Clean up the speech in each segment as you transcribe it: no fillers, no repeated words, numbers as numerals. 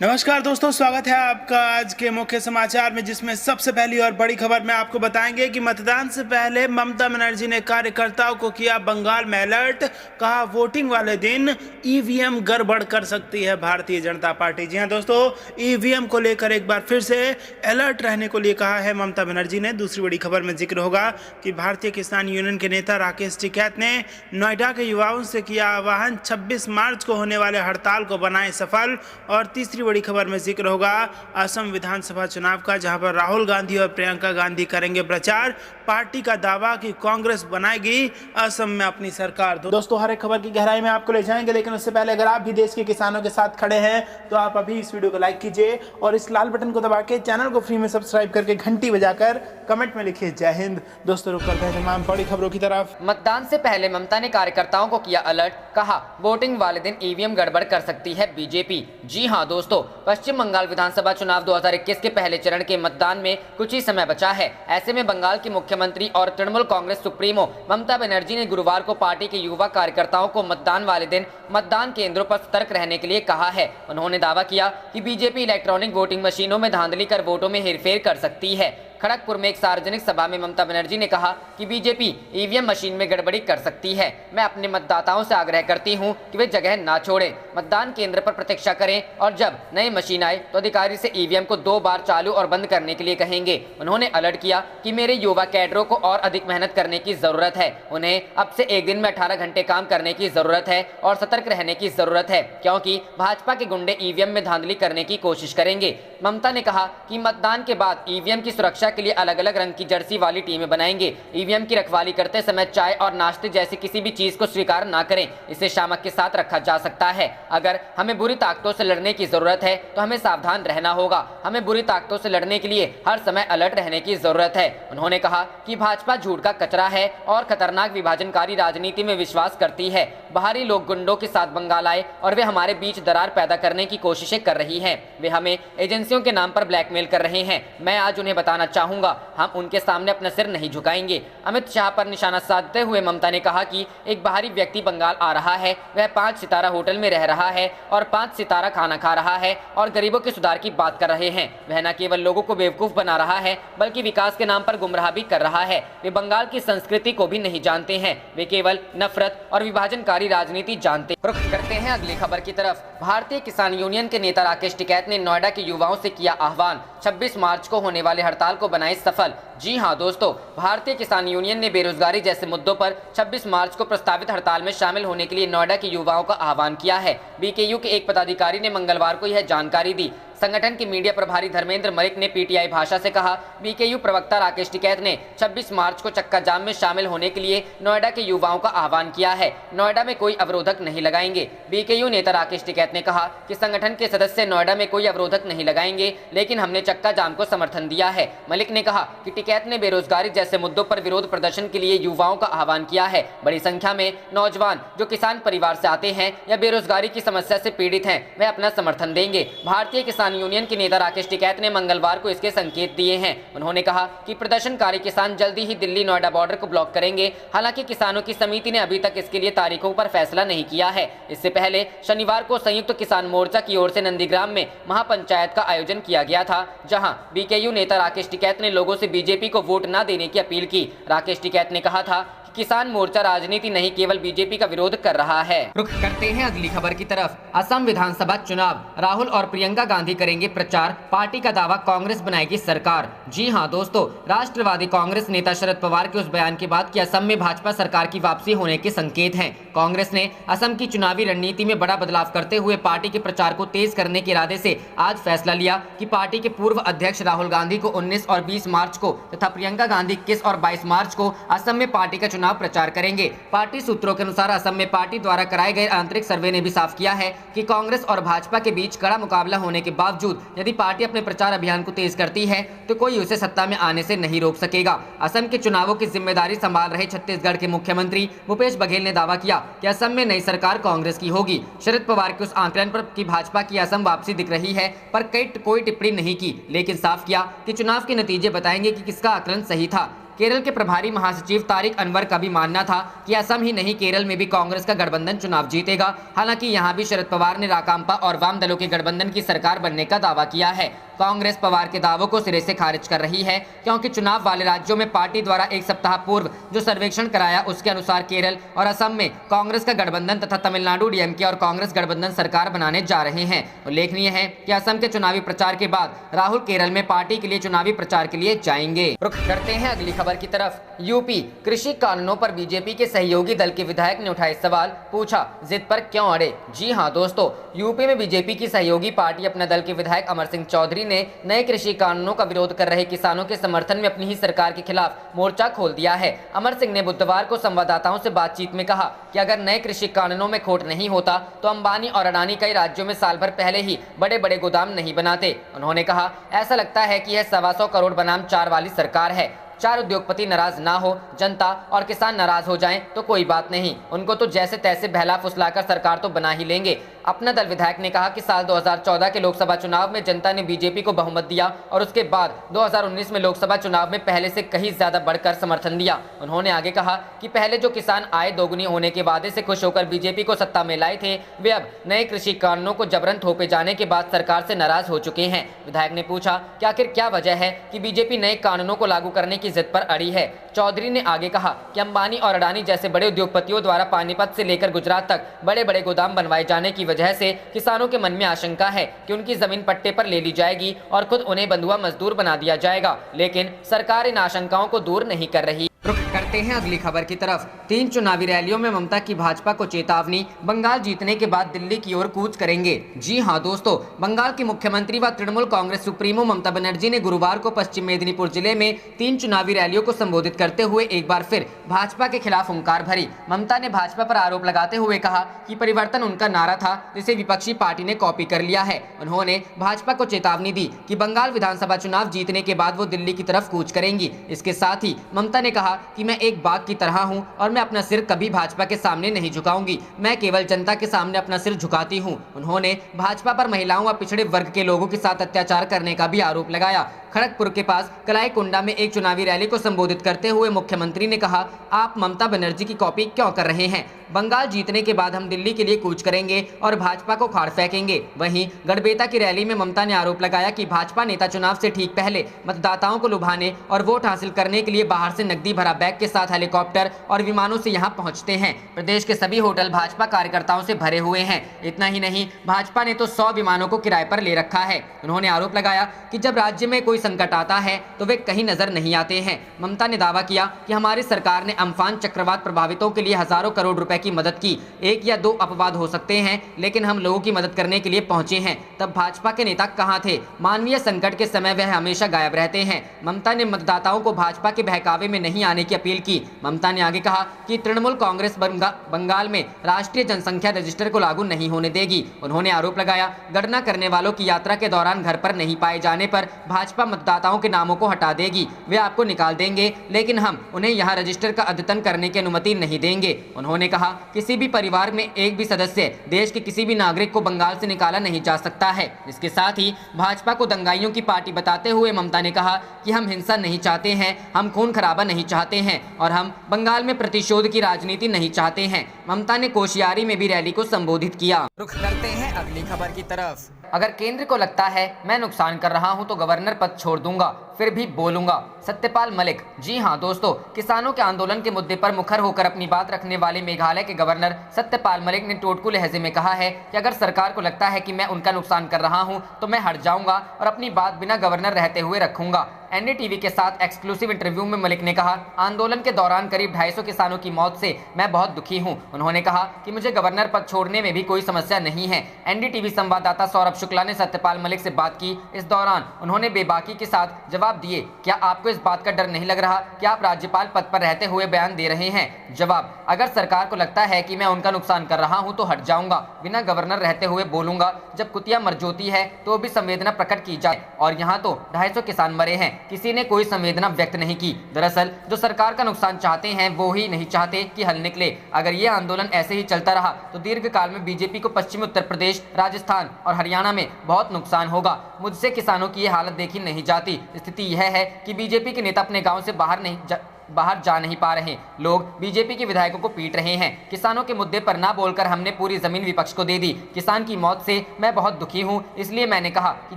नमस्कार दोस्तों, स्वागत है आपका आज के मुख्य समाचार में, जिसमें सबसे पहली और बड़ी खबर में आपको बताएंगे कि मतदान से पहले ममता बनर्जी ने कार्यकर्ताओं को किया बंगाल में अलर्ट। कहा वोटिंग वाले दिन ईवीएम गड़बड़ कर सकती है भारतीय जनता पार्टी। जी हां दोस्तों, ईवीएम को लेकर एक बार फिर से अलर्ट रहने को लिए कहा है ममता बनर्जी ने। दूसरी बड़ी खबर में जिक्र होगा कि भारतीय किसान यूनियन के नेता राकेश टिकैत ने नोएडा के युवाओं से किया आह्वान, 26 मार्च को होने वाले हड़ताल को बनाए सफल। और तीसरी बड़ी खबर में जिक्र होगा असम विधानसभा चुनाव का, जहां पर राहुल गांधी और प्रियंका गांधी करेंगे प्रचार। पार्टी का दावा कि कांग्रेस बनाएगी असम में अपनी सरकार। दोस्तों, हर एक खबर की गहराई में आपको ले जाएंगे, लेकिन उससे पहले अगर आप भी देश के किसानों के साथ खड़े हैं तो आप अभी इस वीडियो को लाइक कीजिए और इस लाल बटन को दबा के चैनल को फ्री में सब्सक्राइब करके घंटी बजाकर कमेंट में लिखिए जय हिंद। दोस्तों, रुक करते हैं तमाम बड़ी खबरों की तरफ। मतदान से पहले ममता ने कार्यकर्ताओं को किया अलर्ट। कहा वोटिंग वाले दिन ईवीएम गड़बड़ कर सकती है बीजेपी। जी हां दोस्तों, पश्चिम बंगाल विधानसभा चुनाव 2021 के पहले चरण के मतदान में कुछ ही समय बचा है। ऐसे में बंगाल की मुख्यमंत्री और तृणमूल कांग्रेस सुप्रीमो ममता बनर्जी ने गुरुवार को पार्टी के युवा कार्यकर्ताओं को मतदान वाले दिन मतदान केंद्रों पर सतर्क रहने के लिए कहा है। उन्होंने दावा किया कि बीजेपी इलेक्ट्रॉनिक वोटिंग मशीनों में धांधली कर वोटों में हेरफेर कर सकती है। खड़गपुर में एक सार्वजनिक सभा में ममता बनर्जी ने कहा कि बीजेपी ईवीएम मशीन में गड़बड़ी कर सकती है। मैं अपने मतदाताओं से आग्रह करती हूं कि वे जगह ना छोड़ें, मतदान केंद्र पर प्रतीक्षा करें और जब नई मशीन आए तो अधिकारी से ईवीएम को 2 बार चालू और बंद करने के लिए कहेंगे। उन्होंने अलर्ट किया कि मेरे युवा कैडरों को और अधिक मेहनत करने की जरूरत है। उन्हें अब से एक दिन में 18 घंटे काम करने की जरूरत है और सतर्क रहने की जरूरत है, क्योंकि भाजपा के गुंडे ईवीएम में धांधली करने की कोशिश करेंगे। ममता ने कहा कि मतदान के बाद ईवीएम की सुरक्षा के लिए अलग अलग रंग की जर्सी वाली टीमें बनाएंगे। ईवीएम की रखवाली करते समय चाय और नाश्ते जैसी किसी भी चीज को स्वीकार ना करें, इसे शामक के साथ रखा जा सकता है। अगर हमें बुरी ताकतों से लड़ने की जरूरत है तो हमें सावधान रहना होगा। हमें बुरी ताकतों से लड़ने के लिए हर समय अलर्ट रहने की जरूरत है। उन्होंने कहा कि भाजपा झूठ का कचरा है और खतरनाक विभाजनकारी राजनीति में विश्वास करती है। बाहरी लोग गुंडों के साथ बंगाल आए और वे हमारे बीच दरार पैदा करने की कोशिशें कर रही हैं। वे हमें एजेंसियों के नाम पर ब्लैकमेल कर रहे हैं। मैं आज उन्हें बताना चाहूंगा, हम उनके सामने अपना सिर नहीं झुकाएंगे। अमित शाह पर निशाना साधते हुए ममता ने कहा कि एक बाहरी व्यक्ति बंगाल आ रहा है, वह 5 सितारा होटल में रह रहा है और 5 सितारा खाना खा रहा है और गरीबों के सुधार की बात कर रहे हैं। वह न केवल लोगों को बेवकूफ बना रहा है बल्कि विकास के नाम पर गुमराह भी कर रहा है। वे बंगाल की संस्कृति को भी नहीं जानते हैं, वे केवल नफरत और विभाजनकारी राजनीति जानते। रुख करते हैं अगली खबर की तरफ। भारतीय किसान यूनियन के नेता राकेश टिकैत ने नोएडा के युवाओं से किया आह्वान, 26 मार्च को होने वाले हड़ताल को बनाए सफल। जी हां दोस्तों, भारतीय किसान यूनियन ने बेरोजगारी जैसे मुद्दों पर 26 मार्च को प्रस्तावित हड़ताल में शामिल होने के लिए नोएडा के युवाओं का आह्वान किया है। बीकेयू के एक पदाधिकारी ने मंगलवार को यह जानकारी दी। संगठन के मीडिया प्रभारी धर्मेंद्र मलिक ने पीटीआई भाषा से कहा, बीकेयू प्रवक्ता राकेश टिकैत ने 26 मार्च को चक्का जाम में शामिल होने के लिए नोएडा के युवाओं का आह्वान किया है। नोएडा में कोई अवरोधक नहीं लगाएंगे। बीकेयू नेता राकेश टिकैत ने कहा कि संगठन के सदस्य नोएडा में कोई अवरोधक नहीं लगाएंगे, लेकिन हमने चक्का जाम को समर्थन दिया है। मलिक ने कहा कि टिकैत ने बेरोजगारी जैसे मुद्दों पर विरोध प्रदर्शन के लिए युवाओं का आह्वान किया है। बड़ी संख्या में नौजवान जो किसान परिवार से आते हैं या बेरोजगारी की समस्या से पीड़ित हैं, वे अपना समर्थन देंगे। भारतीय किसान यूनियन के नेता राकेश टिकैत ने मंगलवार को इसके संकेत दिए हैं। उन्होंने कहा कि प्रदर्शनकारी किसान जल्दी ही दिल्ली नोएडा बॉर्डर को ब्लॉक करेंगे। हालांकि किसानों की समिति ने अभी तक इसके लिए तारीखों पर फैसला नहीं किया है। इससे पहले शनिवार को संयुक्त किसान मोर्चा की ओर से नंदीग्राम में महापंचायत का आयोजन किया गया था, जहां बीकेयू नेता राकेश टिकैत ने लोगों से बीजेपी को वोट न देने की अपील की। राकेश टिकैत ने कहा था किसान मोर्चा राजनीति नहीं केवल बीजेपी का विरोध कर रहा है। रुख करते हैं अगली खबर की तरफ। असम विधानसभा चुनाव, राहुल और प्रियंका गांधी करेंगे प्रचार, पार्टी का दावा कांग्रेस बनाएगी सरकार। जी हां दोस्तों, राष्ट्रवादी कांग्रेस नेता शरद पवार के उस बयान के बाद कि असम में भाजपा सरकार की वापसी होने के संकेत हैं, कांग्रेस ने असम की चुनावी रणनीति में बड़ा बदलाव करते हुए पार्टी के प्रचार को तेज करने के इरादे से आज फैसला लिया कि पार्टी के पूर्व अध्यक्ष राहुल गांधी को 19 और 20 मार्च को तथा प्रियंका गांधी 21 और 22 मार्च को असम में पार्टी का चुनाव प्रचार करेंगे। पार्टी सूत्रों के अनुसार असम में पार्टी द्वारा कराए गए आंतरिक सर्वे ने भी साफ किया है कि कांग्रेस और भाजपा के बीच कड़ा मुकाबला होने के बावजूद यदि पार्टी अपने प्रचार अभियान को तेज करती है तो कोई उसे सत्ता में आने से नहीं रोक सकेगा। असम के चुनावों की जिम्मेदारी संभाल रहे छत्तीसगढ़ के मुख्यमंत्री भूपेश बघेल ने दावा किया कि असम में नई सरकार कांग्रेस की होगी। शरद पवार के उस आंकलन पर कि भाजपा की असम वापसी दिख रही है पर कोई टिप्पणी नहीं की, लेकिन साफ किया कि चुनाव के नतीजे बताएंगे कि किसका आकलन सही था। केरल के प्रभारी महासचिव तारिक अनवर का भी मानना था कि असम ही नहीं केरल में भी कांग्रेस का गठबंधन चुनाव जीतेगा। हालांकि यहां भी शरद पवार ने राकांपा और वाम दलों के गठबंधन की सरकार बनने का दावा किया है। कांग्रेस पवार के दावों को सिरे से खारिज कर रही है, क्योंकि चुनाव वाले राज्यों में पार्टी द्वारा एक सप्ताह पूर्व जो सर्वेक्षण कराया उसके अनुसार केरल और असम में कांग्रेस का गठबंधन तथा तमिलनाडु डीएमके और कांग्रेस गठबंधन सरकार बनाने जा रहे हैं। उल्लेखनीय है कि असम के चुनावी प्रचार के बाद राहुल केरल में पार्टी के लिए चुनावी प्रचार के लिए जाएंगे। रुख करते हैं अगली खबर की तरफ। यूपी कृषि कानूनों पर बीजेपी के सहयोगी दल के विधायक ने उठाए सवाल, पूछा जिद पर क्यों अड़े। जी हां दोस्तों, यूपी में बीजेपी की सहयोगी पार्टी अपना दल के विधायक अमर सिंह चौधरी ने नए कृषि कानूनों का विरोध कर रहे किसानों के समर्थन में अपनी ही सरकार के खिलाफ मोर्चा खोल दिया है। अमर सिंह ने बुधवार को संवाददाताओं से बातचीत में कहा कि अगर नए कृषि कानूनों में खोट नहीं होता तो अंबानी और अडानी कई राज्यों में साल भर पहले ही बड़े बड़े गोदाम नहीं बनाते। उन्होंने कहा, ऐसा लगता है कि यह 125 करोड़ बनाम 4 वाली सरकार है। 4 उद्योगपति नाराज ना हो, जनता और किसान नाराज हो जाएं तो कोई बात नहीं, उनको तो जैसे तैसे बहला फुसलाकर सरकार तो बना ही लेंगे। अपना दल विधायक ने कहा कि साल 2014 के लोकसभा चुनाव में जनता ने बीजेपी को बहुमत दिया और उसके बाद 2019 में लोकसभा चुनाव में पहले से कहीं ज्यादा बढ़कर समर्थन दिया। उन्होंने आगे कहा कि पहले जो किसान आय दोगुनी होने के वादे से खुश होकर बीजेपी को सत्ता में लाए थे, वे अब नए कृषि कानूनों को जबरन थोपे जाने के बाद सरकार से नाराज हो चुके हैं। विधायक ने पूछा कि आखिर क्या वजह है कि बीजेपी नए कानूनों को लागू करने की जिद पर अड़ी है। चौधरी ने आगे कहा कि अंबानी और अडानी जैसे बड़े उद्योगपतियों द्वारा पानीपत से लेकर गुजरात तक बड़े बड़े गोदाम बनवाए जाने की वजह से किसानों के मन में आशंका है कि उनकी जमीन पट्टे पर ले ली जाएगी और खुद उन्हें बंधुआ मजदूर बना दिया जाएगा, लेकिन सरकार इन आशंकाओं को दूर नहीं कर रही। रुख करते हैं अगली खबर की तरफ। 3 चुनावी रैलियों में ममता की भाजपा को चेतावनी, बंगाल जीतने के बाद दिल्ली की ओर कूच करेंगे। जी हां दोस्तों, बंगाल की मुख्यमंत्री व तृणमूल कांग्रेस सुप्रीमो ममता बनर्जी ने गुरुवार को पश्चिम मेदिनीपुर जिले में 3 चुनावी रैलियों को संबोधित करते हुए एक बार फिर भाजपा के खिलाफ हुंकार भरी। ममता ने भाजपा पर आरोप लगाते हुए कहा कि परिवर्तन उनका नारा था जिसे विपक्षी पार्टी ने कॉपी कर लिया है। उन्होंने भाजपा को चेतावनी दी कि बंगाल विधानसभा चुनाव जीतने के बाद वो दिल्ली की तरफ कूच करेंगी। इसके साथ ही ममता ने कहा कि मैं एक बाघ की तरह हूं और मैं अपना सिर कभी भाजपा के सामने नहीं झुकाऊंगी, मैं केवल जनता के सामने अपना सिर झुकाती हूं। उन्होंने भाजपा पर महिलाओं व पिछड़े वर्ग के लोगों के साथ अत्याचार करने का भी आरोप लगाया। खड़गपुर के पास कलाईकुंडा में एक चुनावी रैली को संबोधित करते हुए मुख्यमंत्री ने कहा, आप ममता बनर्जी की कॉपी क्यों कर रहे हैं? बंगाल जीतने के बाद हम दिल्ली के लिए कूच करेंगे और भाजपा को खाड़ फेंकेंगे। वहीं गढ़बेता की रैली में ममता ने आरोप लगाया कि भाजपा नेता चुनाव से ठीक पहले मतदाताओं को लुभाने और वोट हासिल करने के लिए बाहर से नकदी भरा बैग के साथ हेलीकॉप्टर और विमानों से यहां पहुंचते हैं। प्रदेश के सभी होटल भाजपा कार्यकर्ताओं से भरे हुए हैं। इतना ही नहीं, भाजपा ने तो 100 विमानों को किराए पर ले रखा है। उन्होंने आरोप लगाया कि जब राज्य में कोई संकट आता है तो वे कहीं नजर नहीं आते हैं। ममता ने दावा किया कि हमारी सरकार ने अम्फान चक्रवात प्रभावितों के लिए हजारों करोड़ रुपए की मदद की। 1 या 2 अपवाद हो सकते हैं, लेकिन हम लोगों की मदद करने के लिए पहुंचे हैं। तब भाजपा के नेता कहां थे? मानवीय संकट के समय वह हमेशा गायब रहते हैं। ममता ने मतदाताओं को भाजपा के बहकावे में नहीं आने की अपील की। ममता ने आगे कहा कि तृणमूल कांग्रेस बंगाल में राष्ट्रीय जनसंख्या रजिस्टर को लागू नहीं होने देगी। उन्होंने आरोप लगाया, गणना करने वालों की यात्रा के दौरान घर पर नहीं पाए जाने पर भाजपा मतदाताओं के नामों को हटा देगी। वे आपको निकाल देंगे, लेकिन हम उन्हें यहाँ रजिस्टर का अद्यतन करने की अनुमति नहीं देंगे। उन्होंने कहा, किसी भी परिवार में एक भी सदस्य देश के किसी भी नागरिक को बंगाल से निकाला नहीं जा सकता है। इसके साथ ही भाजपा को दंगाइयों की पार्टी बताते हुए ममता ने कहा कि हम हिंसा नहीं चाहते हैं, हम खून खराबा नहीं चाहते हैं और हम बंगाल में प्रतिशोध की राजनीति नहीं चाहते हैं। ममता ने कोशियारी में भी रैली को संबोधित किया। रुख करते हैं अगली खबर की तरफ। अगर केंद्र को लगता है मैं नुकसान कर रहा हूं तो गवर्नर पद छोड़ दूंगा, फिर भी बोलूंगा, सत्यपाल मलिक। जी हां दोस्तों, किसानों के आंदोलन के मुद्दे पर मुखर होकर अपनी बात रखने वाले मेघालय के गवर्नर सत्यपाल मलिक ने टोटकू लहजे में कहा है कि अगर सरकार को लगता है कि मैं उनका नुकसान कर रहा हूं तो मैं हट जाऊंगा और अपनी बात बिना गवर्नर रहते हुए रखूंगा। एनडीटीवी के साथ एक्सक्लूसिव इंटरव्यू में मलिक ने कहा, आंदोलन के दौरान करीब 250 किसानों की मौत से मैं बहुत दुखी हूं। उन्होंने कहा कि मुझे गवर्नर पद छोड़ने में भी कोई समस्या नहीं है। एनडीटीवी संवाददाता सौरभ शुक्ला ने सत्यपाल मलिक से बात की। इस दौरान उन्होंने बेबाकी के साथ जवाब दिए, क्या आपको इस बात का डर नहीं लग रहा कि आप राज्यपाल पद पर रहते हुए बयान दे रहे हैं? जवाब, अगर सरकार को लगता है कि मैं उनका नुकसान कर रहा हूं तो हट जाऊंगा, बिना गवर्नर रहते हुए बोलूंगा। जब कुतिया मर जाती है तो भी संवेदना प्रकट की जाए, और यहाँ तो 250 किसान मरे हैं, किसी ने कोई संवेदना व्यक्त नहीं की। दरअसल जो सरकार का नुकसान चाहते हैं वो ही नहीं चाहते कि हल निकले। अगर ये आंदोलन ऐसे ही चलता रहा तो दीर्घ काल में बीजेपी को पश्चिमी उत्तर प्रदेश, राजस्थान और हरियाणा में बहुत नुकसान होगा। मुझसे किसानों की ये हालत देखी नहीं जाती। स्थिति स्थिति यह है कि बीजेपी के नेता अपने गांव से बाहर जा नहीं पा रहे। लोग बीजेपी के विधायकों को पीट रहे हैं। किसानों के मुद्दे पर ना बोलकर हमने पूरी जमीन विपक्ष को दे दी। किसान की मौत से मैं बहुत दुखी हूं, इसलिए मैंने कहा कि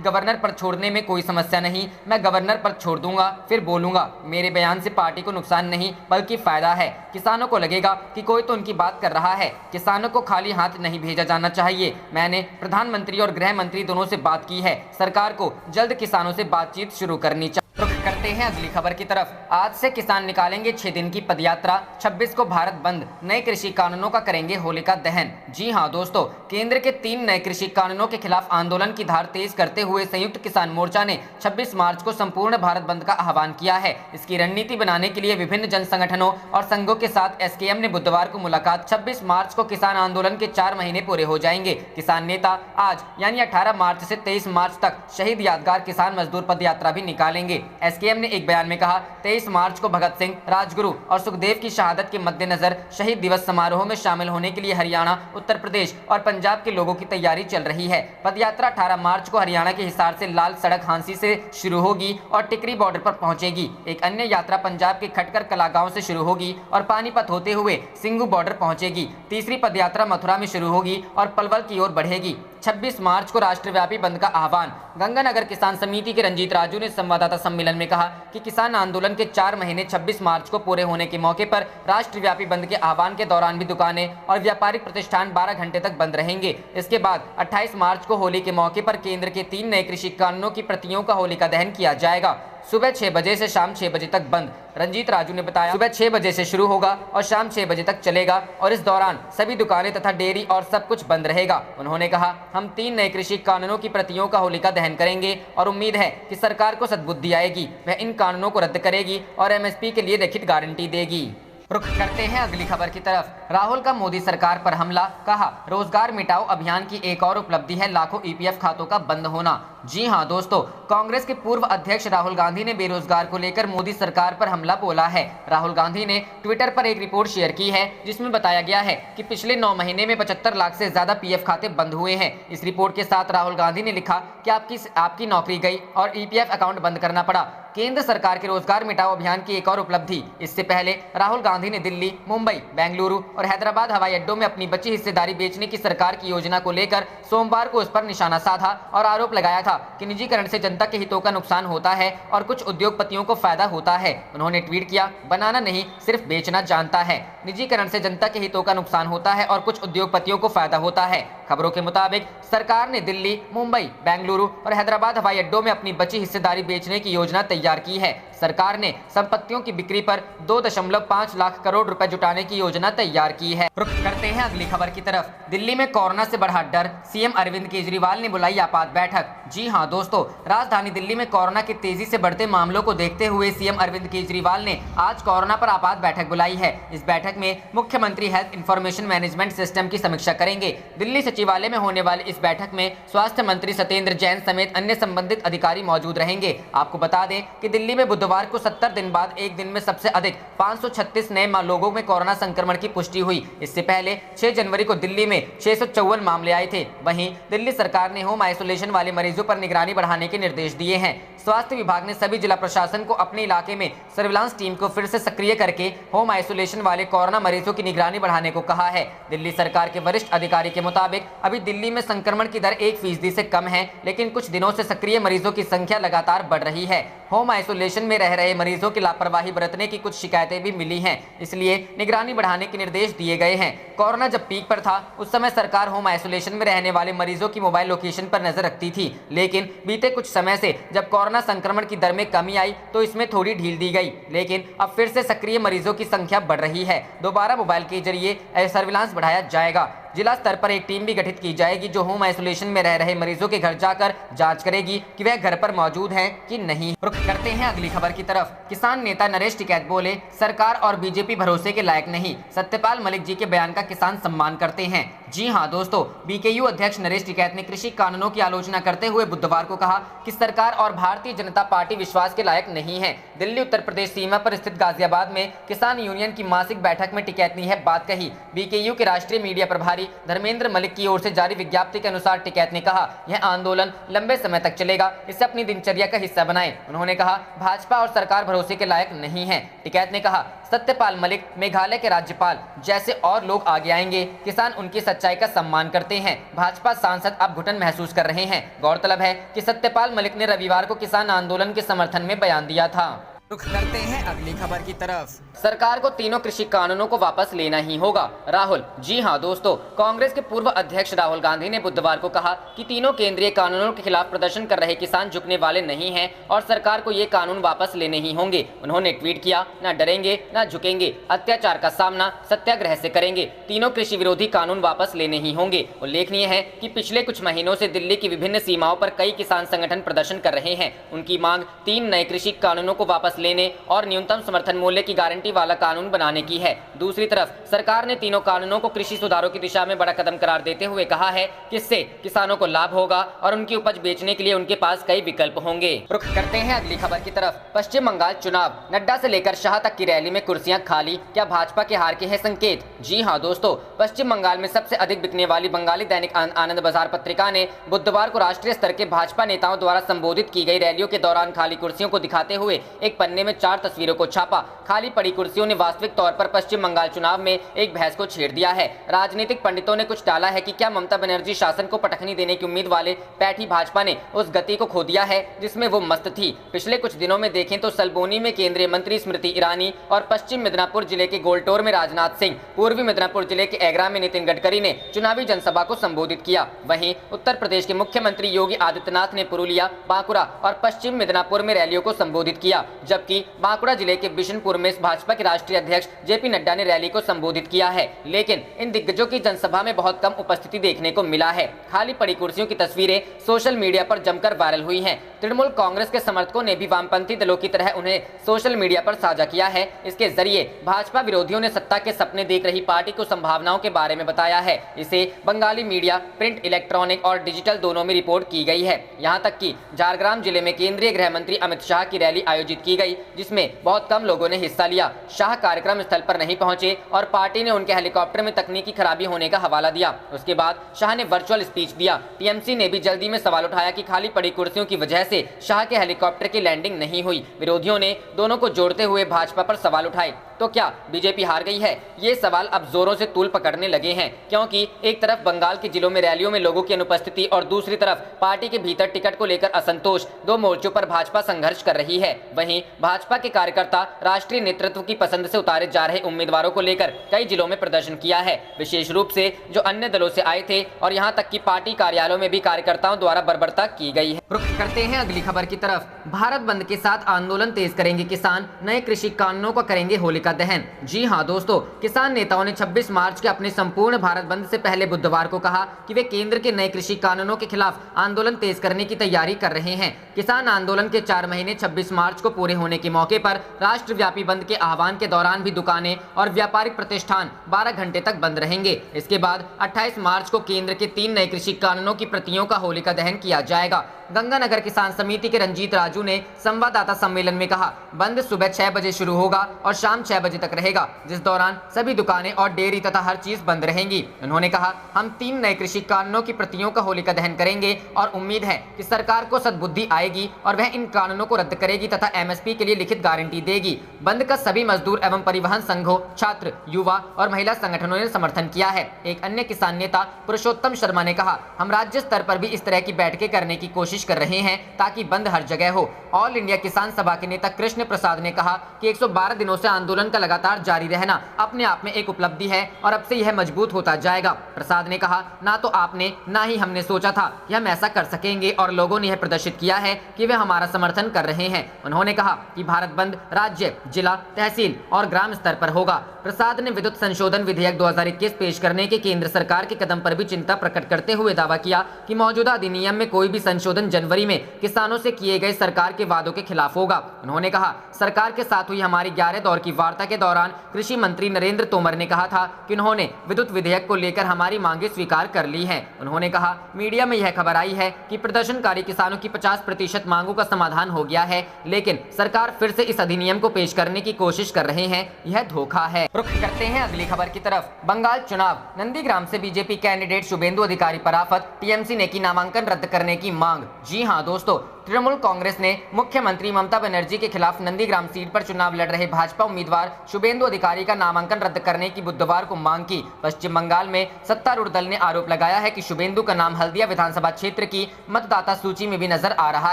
गवर्नर पर छोड़ने में कोई समस्या नहीं, मैं गवर्नर पर छोड़ दूंगा, फिर बोलूंगा। मेरे बयान से पार्टी को नुकसान नहीं बल्कि फायदा है। किसानों को लगेगा कि कोई तो उनकी बात कर रहा है। किसानों को खाली हाथ नहीं भेजा जाना चाहिए। मैंने प्रधानमंत्री और गृह मंत्री दोनों से बात की है। सरकार को जल्द किसानों से बातचीत शुरू करनी चाहिए। रुख करते हैं अगली खबर की तरफ। आज से किसान निकालेंगे 6 दिन की पदयात्रा, 26 को भारत बंद, नए कृषि कानूनों का करेंगे होलिका दहन। जी हां दोस्तों, केंद्र के 3 नए कृषि कानूनों के खिलाफ आंदोलन की धार तेज करते हुए संयुक्त किसान मोर्चा ने 26 मार्च को संपूर्ण भारत बंद का आह्वान किया है। इसकी रणनीति बनाने के लिए विभिन्न जन संगठनों और संघों के साथ एसकेएम ने बुधवार को मुलाकात। 26 मार्च को किसान आंदोलन के 4 महीने पूरे हो जाएंगे। किसान नेता आज यानी 18 मार्च से 23 मार्च तक शहीद यादगार किसान मजदूर पदयात्रा भी निकालेंगे। एसकेएम ने एक बयान में कहा, 23 मार्च को भगत सिंह, राजगुरु और सुखदेव की शहादत के मद्देनजर शहीद दिवस समारोह में शामिल होने के लिए हरियाणा, उत्तर प्रदेश और पंजाब के लोगों की तैयारी चल रही है। पदयात्रा 18 मार्च को हरियाणा के हिसार से लाल सड़क हांसी से शुरू होगी और टिकरी बॉर्डर पर पहुंचेगी। एक अन्य यात्रा पंजाब के खटकर कला गांव से शुरू होगी और पानीपत होते हुए सिंघू बॉर्डर पहुंचेगी। तीसरी पदयात्रा मथुरा में शुरू होगी और पलवल की ओर बढ़ेगी। 26 मार्च को राष्ट्रव्यापी बंद का आह्वान। गंगानगर किसान समिति के रंजीत राजू ने संवाददाता सम्मेलन में कहा कि किसान आंदोलन के 4 महीने 26 मार्च को पूरे होने के मौके पर राष्ट्रव्यापी बंद के आह्वान के दौरान भी दुकानें और व्यापारिक प्रतिष्ठान 12 घंटे तक बंद रहेंगे। इसके बाद 28 मार्च को होली के मौके पर केंद्र के 3 नए कृषि कानूनों की प्रतियों का होलिका दहन किया जाएगा। सुबह 6 बजे से शाम 6 बजे तक बंद। रंजीत राजू ने बताया, सुबह 6 बजे से शुरू होगा और शाम 6 बजे तक चलेगा और इस दौरान सभी दुकानें तथा डेयरी और सब कुछ बंद रहेगा। उन्होंने कहा, हम 3 नए कृषि कानूनों की प्रतियों का होलिका दहन करेंगे और उम्मीद है कि सरकार को सद्बुद्धि आएगी, वह इन कानूनों को रद्द करेगी और एमएसपी के लिए लिखित गारंटी देगी। रुख करते हैं अगली खबर की तरफ। राहुल का मोदी सरकार पर हमला, कहा रोजगार मिटाओ अभियान की एक और उपलब्धि है लाखों ईपीएफ खातों का बंद होना। जी हां दोस्तों, कांग्रेस के पूर्व अध्यक्ष राहुल गांधी ने बेरोजगार को लेकर मोदी सरकार पर हमला बोला है। राहुल गांधी ने ट्विटर पर एक रिपोर्ट शेयर की है जिसमें बताया गया है कि पिछले 9 महीने में 75 लाख से ज्यादा पीएफ खाते बंद हुए हैं। इस रिपोर्ट के साथ राहुल गांधी ने लिखा कि आपकी नौकरी गई और ईपीएफ अकाउंट बंद करना पड़ा। केंद्र सरकार के रोजगार मिटाओ अभियान की एक और उपलब्धि। इससे पहले राहुल गांधी ने दिल्ली, मुंबई, बेंगलुरु और हैदराबाद हवाई अड्डों में अपनी बची हिस्सेदारी बेचने की सरकार की योजना को लेकर सोमवार को उस पर निशाना साधा और आरोप लगाया था कि निजीकरण से जनता के हितों का नुकसान होता है और कुछ उद्योगपतियों को फायदा होता है। उन्होंने ट्वीट किया, बनाना नहीं सिर्फ बेचना जानता है। निजीकरण से जनता के हितों का नुकसान होता है और कुछ उद्योगपतियों को फायदा होता है। खबरों के मुताबिक सरकार ने दिल्ली, मुंबई, बेंगलुरु और हैदराबाद हवाई अड्डों में अपनी बची हिस्सेदारी बेचने की योजना तैयार की है। सरकार ने संपत्तियों की बिक्री पर 2.5 लाख करोड़ रुपए जुटाने की योजना तैयार की है। रुख करते हैं अगली खबर की तरफ। दिल्ली में कोरोना से बढ़ा डर, सीएम अरविंद केजरीवाल ने बुलाई आपात बैठक। जी हां दोस्तों, राजधानी दिल्ली में कोरोना के तेजी से बढ़ते मामलों को देखते हुए सीएम अरविंद केजरीवाल ने आज कोरोना पर आपात बैठक बुलाई है। इस बैठक में मुख्यमंत्री हेल्थ इंफॉर्मेशन मैनेजमेंट सिस्टम की समीक्षा करेंगे। दिल्ली सचिवालय में होने वाली इस बैठक में स्वास्थ्य मंत्री सत्येंद्र जैन समेत अन्य संबंधित अधिकारी मौजूद रहेंगे। आपको बता दें कि दिल्ली में बुधवार को 70 दिन बाद एक दिन में सबसे अधिक 536 नए लोगों में कोरोना संक्रमण की पुष्टि हुई। इससे पहले 6 जनवरी को दिल्ली में 654 मामले आए थे। वहीं दिल्ली सरकार ने होम आइसोलेशन वाले मरीजों पर निगरानी बढ़ाने के निर्देश दिए हैं। स्वास्थ्य विभाग ने सभी जिला प्रशासन को अपने इलाके में सर्विलांस टीम को फिर से सक्रिय करके होम आइसोलेशन वाले कोरोना मरीजों की निगरानी बढ़ाने को कहा है। दिल्ली सरकार के वरिष्ठ अधिकारी के मुताबिक अभी दिल्ली में संक्रमण की दर 1% से कम है, लेकिन कुछ दिनों से सक्रिय मरीजों की संख्या लगातार बढ़ रही है। होम आइसोलेशन में रह रहे मरीजों की लापरवाही बरतने की कुछ शिकायतें भी मिली हैं, इसलिए निगरानी बढ़ाने के निर्देश दिए गए हैं। कोरोना जब पीक पर था उस समय सरकार होम आइसोलेशन में रहने वाले मरीजों की मोबाइल लोकेशन पर नजर रखती थी, लेकिन बीते कुछ समय से जब कोरोना संक्रमण की दर में कमी आई तो इसमें थोड़ी ढील दी गई। लेकिन अब फिर से सक्रिय मरीजों की संख्या बढ़ रही है। दोबारा मोबाइल के जरिए सर्विलांस बढ़ाया जाएगा। जिला स्तर पर एक टीम भी गठित की जाएगी जो होम आइसोलेशन में रह रहे मरीजों के घर जाकर जांच करेगी कि वह घर पर मौजूद हैं कि नहीं। रुख करते हैं अगली खबर की तरफ। किसान नेता नरेश टिकैत बोले, सरकार और बीजेपी भरोसे के लायक नहीं। सत्यपाल मलिक जी के बयान का किसान सम्मान करते हैं। जी हां दोस्तों, बीकेयू अध्यक्ष नरेश टिकैत ने कृषि कानूनों की आलोचना करते हुए बुधवार को कहा कि सरकार और भारतीय जनता पार्टी विश्वास के लायक नहीं है। दिल्ली उत्तर प्रदेश सीमा पर स्थित गाजियाबाद में किसान यूनियन की मासिक बैठक में टिकैत ने यह बात कही। बीकेयू के राष्ट्रीय मीडिया प्रभारी धर्मेंद्र मलिक की ओर से जारी विज्ञप्ति के अनुसार टिकैत ने कहा, यह आंदोलन लंबे समय तक चलेगा, इसे अपनी दिनचर्या का हिस्सा बनाएं। उन्होंने कहा, भाजपा और सरकार भरोसे के लायक नहीं है। टिकैत ने कहा, सत्यपाल मलिक, मेघालय के राज्यपाल जैसे और लोग आगे आएंगे। किसान उनकी सच्चाई का सम्मान करते हैं। भाजपा सांसद अब घुटन महसूस कर रहे हैं। गौरतलब है कि सत्यपाल मलिक ने रविवार को किसान आंदोलन के समर्थन में बयान दिया था। रुख करते हैं अगली खबर की तरफ। सरकार को तीनों कृषि कानूनों को वापस लेना ही होगा, राहुल। जी हां दोस्तों, कांग्रेस के पूर्व अध्यक्ष राहुल गांधी ने बुधवार को कहा कि तीनों केंद्रीय कानूनों के खिलाफ प्रदर्शन कर रहे किसान झुकने वाले नहीं हैं और सरकार को ये कानून वापस लेने ही होंगे। उन्होंने ट्वीट किया, न डरेंगे न झुकेंगे, अत्याचार का सामना सत्याग्रह से करेंगे, तीनों कृषि विरोधी कानून वापस लेने ही होंगे। उल्लेखनीय है कि पिछले कुछ महीनों से दिल्ली की विभिन्न सीमाओं पर कई किसान संगठन प्रदर्शन कर रहे हैं। उनकी मांग 3 नए कृषि कानूनों को वापस लेने और न्यूनतम समर्थन मूल्य की गारंटी वाला कानून बनाने की है। दूसरी तरफ सरकार ने तीनों कानूनों को कृषि सुधारों की दिशा में बड़ा कदम करार देते हुए कहा है कि इससे किसानों को लाभ होगा और उनकी उपज बेचने के लिए उनके पास कई विकल्प होंगे। रुख करते हैं अगली खबर की तरफ। पश्चिम बंगाल चुनाव, नड्डा से लेकर शाह तक की रैली में कुर्सियां खाली, क्या भाजपा के हार के हैं संकेत? जी हां दोस्तों, पश्चिम बंगाल में सबसे अधिक बिकने वाली बंगाली दैनिक आनंद बाजार पत्रिका ने बुधवार को राष्ट्रीय स्तर के भाजपा नेताओं द्वारा संबोधित की गई रैलियों के दौरान खाली कुर्सियों को दिखाते हुए एक पन्ने में 4 तस्वीरों को छापा। खाली पड़ी कुर्सियों ने वास्तविक तौर पर पश्चिम बंगाल चुनाव में एक बहस को छेड़ दिया है। राजनीतिक पंडितों ने कुछ डाला है कि क्या ममता बनर्जी शासन को पटखनी देने की उम्मीद वाले पैठी भाजपा ने उस गति को खो दिया है जिसमें वो मस्त थी। पिछले कुछ दिनों में देखें तो सलबोनी में केंद्रीय मंत्री स्मृति ईरानी और पश्चिम मिदनापुर जिले के गोलटोर में राजनाथ सिंह, पूर्वी मिदनापुर जिले के एगरा में नितिन गडकरी ने चुनावी जनसभा को संबोधित किया। वहीं उत्तर प्रदेश के मुख्यमंत्री योगी आदित्यनाथ ने पुरुलिया, बांकुड़ा और पश्चिम मिदनापुर में रैलियों को संबोधित किया, जबकि बांकुड़ा जिले के बिशनपुर में भाजपा के राष्ट्रीय अध्यक्ष जेपी नड्डा ने रैली को संबोधित किया है। लेकिन इन दिग्गजों की जनसभा में बहुत कम उपस्थिति देखने को मिला है। खाली पड़ी कुर्सियों की तस्वीरें सोशल मीडिया पर जमकर वायरल हुई हैं। तृणमूल कांग्रेस के समर्थकों ने भी वामपंथी दलों की तरह उन्हें सोशल मीडिया पर साझा किया है। इसके जरिए भाजपा विरोधियों ने सत्ता के सपने देख रही पार्टी को संभावनाओं के बारे में बताया है। इसे बंगाली मीडिया, प्रिंट, इलेक्ट्रॉनिक और डिजिटल दोनों में रिपोर्ट की गई है। यहाँ तक कि झारग्राम जिले में केंद्रीय गृह मंत्री अमित शाह की रैली आयोजित की गई, जिसमें बहुत कम लोगों ने हिस्सा लिया। शाह कार्यक्रम स्थल पर नहीं पहुंचे और पार्टी ने उनके हेलीकॉप्टर में तकनीकी खराबी होने का हवाला दिया। उसके बाद शाह ने वर्चुअल स्पीच दिया। टीएमसी ने भी जल्दी में सवाल उठाया कि खाली पड़ी कुर्सियों की वजह से शाह के हेलीकॉप्टर की लैंडिंग नहीं हुई। विरोधियों ने दोनों को जोड़ते हुए भाजपा पर सवाल उठाए। तो क्या बीजेपी हार गई है? ये सवाल अब जोरों से तूल पकड़ने लगे हैं, क्योंकि एक तरफ बंगाल के जिलों में रैलियों में लोगों की अनुपस्थिति और दूसरी तरफ पार्टी के भीतर टिकट को लेकर असंतोष, 2 मोर्चों पर भाजपा संघर्ष कर रही है। वहीं भाजपा के कार्यकर्ता राष्ट्रीय नेतृत्व की पसंद से उतारे जा रहे उम्मीदवारों को लेकर कई जिलों में प्रदर्शन किया है, विशेष रूप से जो अन्य दलों से आए थे, और यहाँ तक कि पार्टी कार्यालयों में भी कार्यकर्ताओं द्वारा बर्बरता की गई है। रुख करते हैं अगली खबर की तरफ। भारत बंद के साथ आंदोलन तेज करेंगे किसान, नए कृषि कानूनों को करेंगे होलिका दहन। जी हां दोस्तों, किसान नेताओं ने 26 मार्च के अपने संपूर्ण भारत बंद से पहले बुधवार को कहा कि वे केंद्र के नए कृषि कानूनों के खिलाफ आंदोलन तेज करने की तैयारी कर रहे हैं। किसान आंदोलन के 4 महीने 26 मार्च को पूरे होने के मौके पर राष्ट्रव्यापी बंद के आह्वान के दौरान भी दुकानें और व्यापारिक प्रतिष्ठान 12 घंटे तक बंद रहेंगे। इसके बाद 28 मार्च को केंद्र के 3 नए कृषि कानूनों की प्रतियों का होलिका दहन किया जाएगा। गंगानगर किसान समिति के रंजीत राजू ने संवाददाता सम्मेलन में कहा, बंद सुबह 6 बजे शुरू होगा और शाम 6 बजे तक रहेगा, जिस दौरान सभी दुकानें और डेयरी तथा हर चीज बंद रहेंगी। उन्होंने कहा, हम 3 नए कृषि कानूनों की प्रतियों का होलिका दहन करेंगे और उम्मीद है कि सरकार को सद्बुद्धि आएगी और वह इन कानूनों को रद्द करेगी तथा एमएसपी के लिए लिखित गारंटी देगी। बंद का सभी मजदूर एवं परिवहन संघों, छात्र, युवा और महिला संगठनों ने समर्थन किया है। एक अन्य किसान नेता पुरुषोत्तम शर्मा ने कहा, हम राज्य स्तर पर भी इस तरह की बैठकें करने की कोशिश कर रहे हैं ताकि बंद हर जगह हो। ऑल इंडिया किसान सभा के नेता कृष्ण प्रसाद ने कहा कि 112 दिनों से आंदोलन का लगातार जारी रहना अपने आप में एक उपलब्धि है और अब से यह मजबूत होता जाएगा। प्रसाद ने कहा, ना तो आपने ना ही हमने सोचा था कि हम ऐसा कर सकेंगे और लोगों ने यह प्रदर्शित किया है कि वे हमारा समर्थन कर रहे हैं। उन्होंने कहा कि भारत बंद राज्य, जिला, तहसील और ग्राम स्तर पर होगा। प्रसाद ने विद्युत संशोधन विधेयक 2021 पेश करने के केंद्र सरकार के कदम पर भी चिंता प्रकट करते हुए दावा किया कि मौजूदा अधिनियम में कोई भी संशोधन जनवरी में किसानों से किए गए सरकार के वादों के खिलाफ होगा। उन्होंने कहा, सरकार के साथ हुई हमारी 11 दौर की वार्ता वार्ता के दौरान कृषि मंत्री नरेंद्र तोमर ने कहा था कि उन्होंने विद्युत विधेयक को लेकर हमारी मांगे स्वीकार कर ली हैं। उन्होंने कहा, मीडिया में यह खबर आई है कि प्रदर्शनकारी किसानों की 50% मांगों का समाधान हो गया है, लेकिन सरकार फिर से इस अधिनियम को पेश करने की कोशिश कर रहे हैं। यह धोखा है। रुख करते हैं अगली खबर की तरफ। बंगाल चुनाव, नंदीग्राम से बीजेपी कैंडिडेट शुभेंदु अधिकारी पर आफत, टीएमसी ने की नामांकन रद्द करने की मांग। जी हां दोस्तों, तृणमूल कांग्रेस ने मुख्यमंत्री ममता बनर्जी के खिलाफ नंदीग्राम सीट पर चुनाव लड़ रहे भाजपा उम्मीदवार शुभेंदु अधिकारी का नामांकन रद्द करने की बुधवार को मांग की। पश्चिम बंगाल में सत्तारूढ़ दल ने आरोप लगाया है कि शुभेंदु का नाम हल्दिया विधानसभा क्षेत्र की मतदाता सूची में भी नजर आ रहा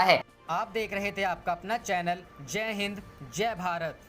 है। आप देख रहे थे आपका अपना चैनल जय हिंद जय भारत।